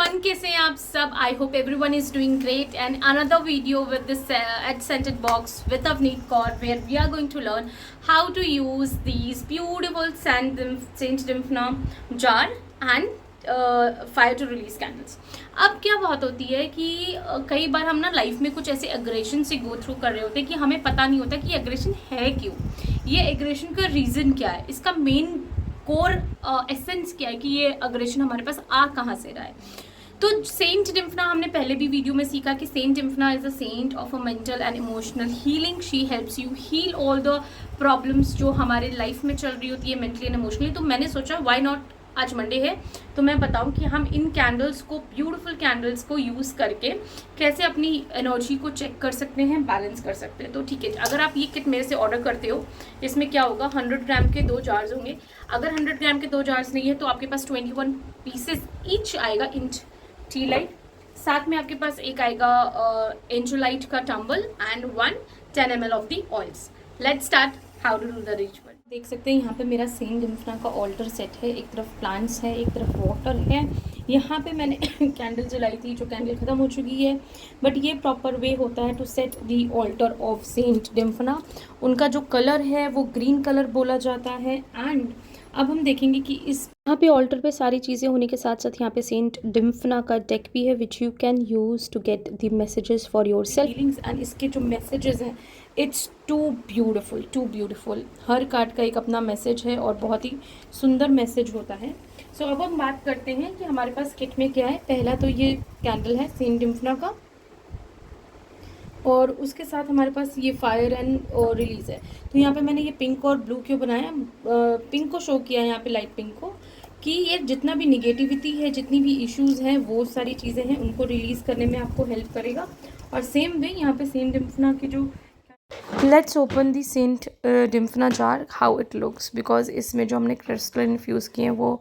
Everyone, कैसे हैं आप सब? I hope everyone is doing great and another video with this at scented box with Avneet Kaur, where we are going to learn how to use these beautiful Saint Dymphna jar and fire to release candles. अब क्या बात होती है कि कई बार हम ना life में कुछ ऐसे एग्रेशन से गो थ्रू कर रहे होते हैं कि हमें पता नहीं होता कि एग्रेशन है क्यों, ये एग्रेशन का रीज़न क्या है, इसका मेन कोर एसेंस क्या है कि ये अग्रेशन हमारे पास आ कहाँ से रहा है। तो सेंट डिम्फना हमने पहले भी वीडियो में सीखा कि saint Dymphna is a saint of a mental and emotional healing. She helps you heal all the problems जो हमारे लाइफ में चल रही होती है मेंटली एंड इमोशनली। तो मैंने सोचा व्हाई नॉट, आज मंडे है तो मैं बताऊं कि हम इन कैंडल्स को, ब्यूटीफुल कैंडल्स को यूज़ करके कैसे अपनी एनर्जी को चेक कर सकते हैं, बैलेंस कर सकते हैं। तो ठीक है, अगर आप ये किट मेरे से ऑर्डर करते हो, इसमें क्या होगा, 100 ग्राम के 2 जार्स होंगे। अगर 100 ग्राम के 2 जार्स नहीं है तो आपके पास 21 पीसेस ईच आएगा इंच टी लाइट। साथ में आपके पास एक आएगा एंजोलाइट का tumble and 10 ml of the oils. Let's start how to do the ritual. देख सकते हैं यहाँ पे मेरा सेंट डिम्फना का ऑल्टर सेट है। एक तरफ प्लांट्स है, एक तरफ वाटर है। यहाँ पे मैंने कैंडल जलाई थी, जो कैंडल ख़त्म हो चुकी है, बट ये प्रॉपर वे होता है to set the altar of saint Dymphna. उनका जो कलर है वो ग्रीन कलर बोला जाता है। एंड अब हम देखेंगे कि इस यहाँ पे ऑल्टर पे सारी चीज़ें होने के साथ साथ यहाँ पे सेंट डिम्फना का डेक भी है, which you can use to get the messages for your self healings. And इसके जो मैसेजेस हैं, इट्स टू ब्यूटिफुल। हर कार्ड का एक अपना मैसेज है और बहुत ही सुंदर मैसेज होता है। सो अब हम बात करते हैं कि हमारे पास किट में क्या है। पहला तो ये कैंडल है सेंट डिम्फना का, और उसके साथ हमारे पास ये फायर एंड रिलीज़ है। तो यहाँ पे मैंने ये पिंक और ब्लू क्यों बनाया, पिंक को शो किया है यहाँ पे, लाइट पिंक को, कि ये जितना भी निगेटिविटी है, जितनी भी इश्यूज़ हैं, वो सारी चीज़ें हैं, उनको रिलीज़ करने में आपको हेल्प करेगा। और सेम वे यहाँ पे सेंट डिम्फना की जो, let's open the saint Dymphna jar, how it looks, because इसमें जो हमने क्रिस्टल इन्फ्यूज़ किए हैं वो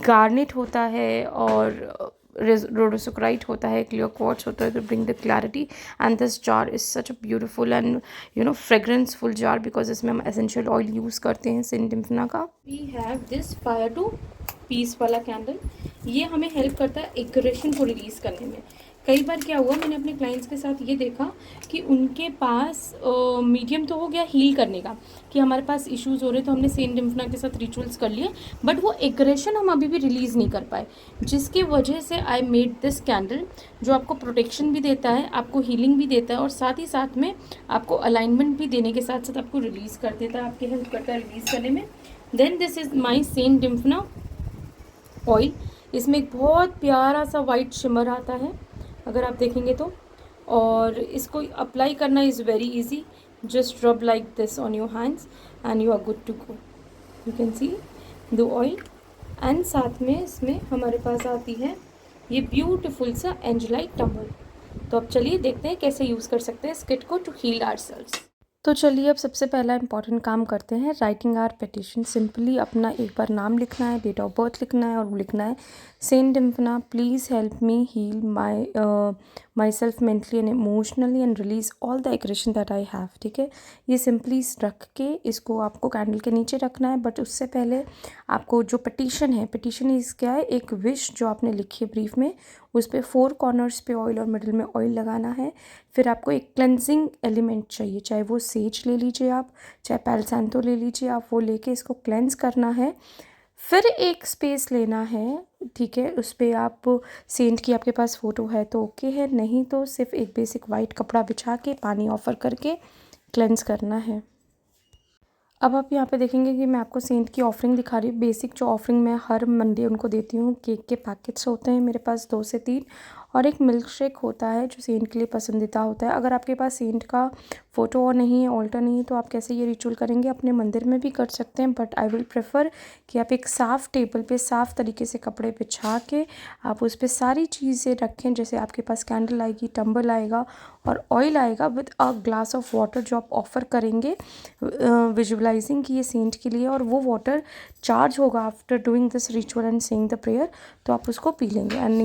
गार्नेट होता है और rhodosocrite होता है, क्लियर क्वार्ट्ज होता है to bring the clarity. And this jar is such a beautiful and fragranceful jar because इसमें हम essential oil यूज़ करते हैं सेंट डिम्फना का। We have this fire to peace वाला कैंडल, ये हमें हेल्प करता है एग्रेशन को रिलीज़ करने में। कई बार क्या हुआ, मैंने अपने क्लाइंट्स के साथ ये देखा कि उनके पास मीडियम तो हो गया हील करने का, कि हमारे पास इश्यूज़ हो रहे तो हमने सेंट डिम्फना के साथ रिचुअल्स कर लिए, बट वो एग्रेशन हम अभी भी रिलीज़ नहीं कर पाए, जिसकी वजह से आई मेड दिस कैंडल, जो आपको प्रोटेक्शन भी देता है, आपको हीलिंग भी देता है, और साथ ही साथ में आपको अलाइनमेंट भी देने के साथ साथ आपको रिलीज़ कर देता है, आपकी हेल्प करता है रिलीज़ करने में। Then this is my saint Dymphna oil. इसमें एक बहुत प्यारा सा वाइट शिमर आता है अगर आप देखेंगे तो, और इसको अप्लाई करना is very easy. Just rub like this on your hands and you are good to go. You can see the oil. And साथ में इसमें हमारे पास आती है ये ब्यूटीफुल सा एंजलाइट टम्बल। तो अब चलिए देखते हैं कैसे यूज़ कर सकते हैं इस किट को टू हील आवरसेल्व्स। तो चलिए अब सबसे पहला इंपॉर्टेंट काम करते हैं, राइटिंग आवर पिटिशन। सिंपली अपना एक बार नाम लिखना है, डेट ऑफ बर्थ लिखना है, और लिखना है saint Dymphna please help me heal my self mentally and emotionally and release all the aggression that I have. ठीक है, ये सिंपली रख के इसको आपको कैंडल के नीचे रखना है। बट उससे पहले आपको जो पिटिशन है, पिटिशन इस क्या है, एक विश जो आपने लिखी है ब्रीफ में, उस पर 4 कॉर्नर्स पे ऑयल और मिडिल में ऑयल लगाना है। फिर आपको एक क्लेंजिंग एलिमेंट चाहिए, चाहे वो सेज ले लीजिए आप, चाहे पैल सैंतो ले लीजिए आप, वो लेके इसको क्लेंज करना है। फिर एक स्पेस लेना है, ठीक है, उस पर आप सेंट की आपके पास फ़ोटो है तो ओके है, नहीं तो सिर्फ एक बेसिक वाइट कपड़ा बिछा के पानी ऑफ़र करके क्लेंज करना है। अब आप यहाँ पे देखेंगे कि मैं आपको सेंट की ऑफरिंग दिखा रही हूँ। बेसिक जो ऑफरिंग मैं हर मंडे उनको देती हूँ, केक के पैकेट्स होते हैं मेरे पास 2 से 3, और एक मिल्क शेक होता है जो सेंट के लिए पसंदीदा होता है। अगर आपके पास सेंट का फ़ोटो नहीं है, ऑल्टर नहीं है, तो आप कैसे ये रिचुअल करेंगे, अपने मंदिर में भी कर सकते हैं, बट आई विल प्रेफर कि आप एक साफ़ टेबल पे साफ़ तरीके से कपड़े बिछा के आप उस पर सारी चीज़ें रखें। जैसे आपके पास कैंडल आएगी, टम्बल आएगा और ऑयल आएगा with a glass of water जो आप ऑफ़र करेंगे विजुअलाइजिंग कि ये सेंट के लिए, और वो वाटर चार्ज होगा after doing this ritual and saying the prayer, तो आप उसको पी लेंगे। एंड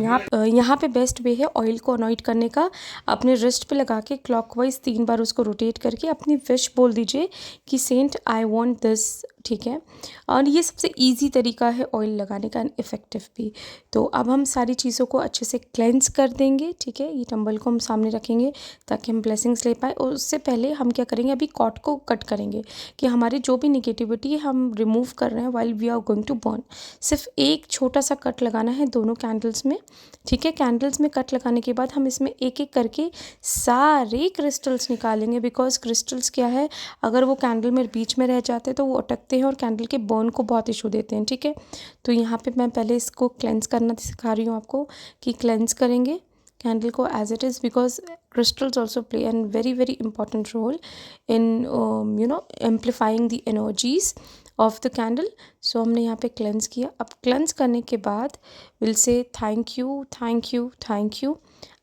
यहाँ पे बेस्ट वे है ऑयल को अनॉइंट करने का, अपने रिस्ट पे लगा के क्लॉकवाइज 3 बार उसको रोटेट करके अपनी विश बोल दीजिए कि सेंट आई वांट दिस ठीक है। और ये सबसे इजी तरीका है ऑयल लगाने का एंड इफ़ेक्टिव भी। तो अब हम सारी चीज़ों को अच्छे से क्लेंस कर देंगे, ठीक है। ये टंबल को हम सामने रखेंगे ताकि हम ब्लेसिंग्स ले पाए। और उससे पहले हम क्या करेंगे, अभी कॉर्ड को कट करेंगे कि हमारी जो भी निगेटिविटी है हम रिमूव कर रहे हैं while we are going to burn. सिर्फ एक छोटा सा कट लगाना है दोनों कैंडल्स में, ठीक है। कैंडल्स में कट लगाने के बाद हम इसमें एक एक करके सारे क्रिस्टल्स निकालेंगे, बिकॉज क्रिस्टल्स क्या है, अगर वो कैंडल में बीच में रह जाते हैं तो वो अटकते हैं और कैंडल के बर्न को बहुत इशू देते हैं, ठीक है। तो यहाँ पे मैं पहले इसको क्लेंस करना सिखा रही हूँ आपको कि क्लेंस करेंगे कैंडल को as it is, because crystals also play a very very important role in amplifying the energies of the candle. So हमने यहाँ पे क्लेंस किया। अब क्लेंस करने के बाद will say thank you thank you thank you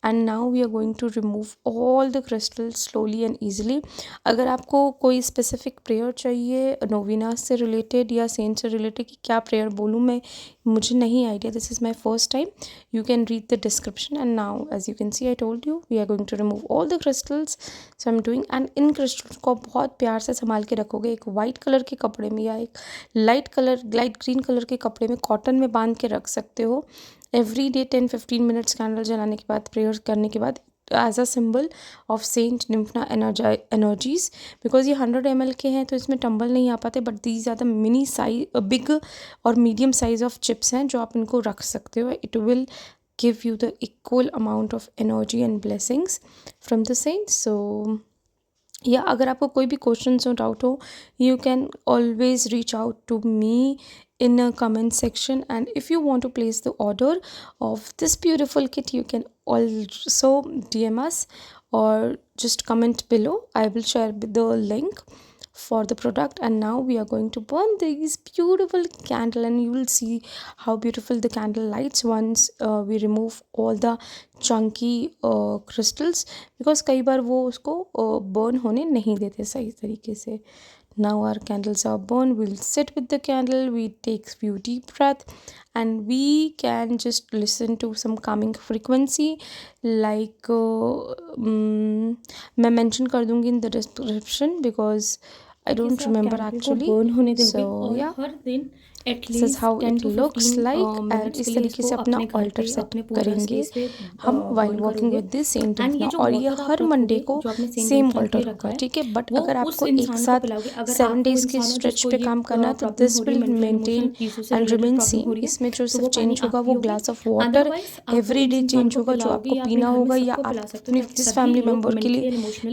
and now we are going to remove all the crystals slowly and easily. अगर आपको कोई स्पेसिफिक प्रेयर चाहिए नोविनास से रिलेटेड या सेंट से रिलेटेड कि क्या प्रेयर बोलूँ मैं, मुझे नहीं idea, this is my first time, you can read the description. And now as you can see I told you we are going to remove all the crystals. So I'm doing, and in crystals को बहुत प्यार से संभाल के रखोगे एक white colour के कपड़े में या एक लाइट ग्रीन कलर के कपड़े में कॉटन में बांध के रख सकते हो। एवरी डे 10-15 मिनट्स कैंडल जलाने के बाद प्रेयर करने के बाद as a symbol of saint Dymphna energies. Because ये 100 ml के हैं तो इसमें टंबल नहीं आ पाते, but these are the mini size big और मीडियम साइज ऑफ चिप्स हैं जो आप इनको रख सकते हो। It will give you the equal amount of energy and blessings from the saints. So या अगर आपको कोई भी क्वेश्चन हो डाउट हो, you can always reach out to me in a comment section, and if you want to place the order of this beautiful kit you can also DM us or just comment below. I will share the link for the product. And now we are going to burn these beautiful candle and you will see how beautiful the candle lights once we remove all the chunky crystals, because कई बार वो उसको burn होने नहीं देते सही तरीके से। Now our candles are burned. We'll sit with the candle, we take few deep breath and we can just listen to some calming frequency like मैं mention कर दूँगी in the description because I don't remember actually. So yeah, हर दिन this is how it looks like and इस तरीके से अपना altar set करेंगे हम while walking with this saint निम्फना। और ये हर मंडे को सेम altar होगा, ठीक है। बट अगर आपको एक साथ 7 days के स्ट्रेच पे काम करना है तो this will maintain and remain same. इसमें जो सिर्फ चेंज होगा वो glass of water every day change होगा जो आपको पीना होगा, या आप अपने जिस फैमिली मेम्बर के लिए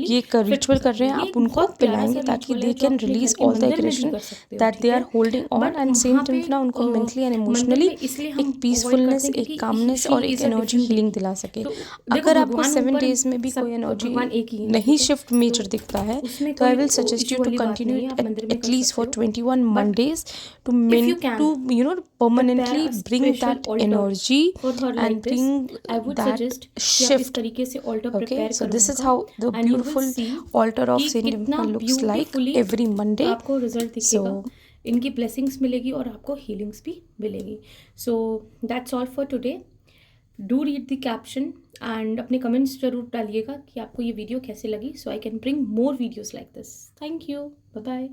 ये रिचुअल कर रहे हैं आप उनको पिलाएंगे ताकि they can release all the aggression that they are holding on. And saint Dymphna उनको मेंटली एंड इमोशनली एक पीसफुलनेस, एक कामनेस और एक एनर्जी हीलिंग दिला सके। अगर आपको 7 days में भी कोई एनर्जी नहीं शिफ्ट मेजर दिखता है तो I will suggest you to continue at least for 21 Mondays to permanently bring that energy and bring that shift. Okay, so this is how the beautiful altar of Saint Nimpna looks like every Monday. आपको result दिखेगा, इनकी blessings मिलेगी और आपको healings भी मिलेगी। So that's all for today. Do read the caption and अपने comments जरूर डालिएगा कि आपको ये वीडियो कैसे लगी, so I can bring more videos like this. Thank you, bye bye.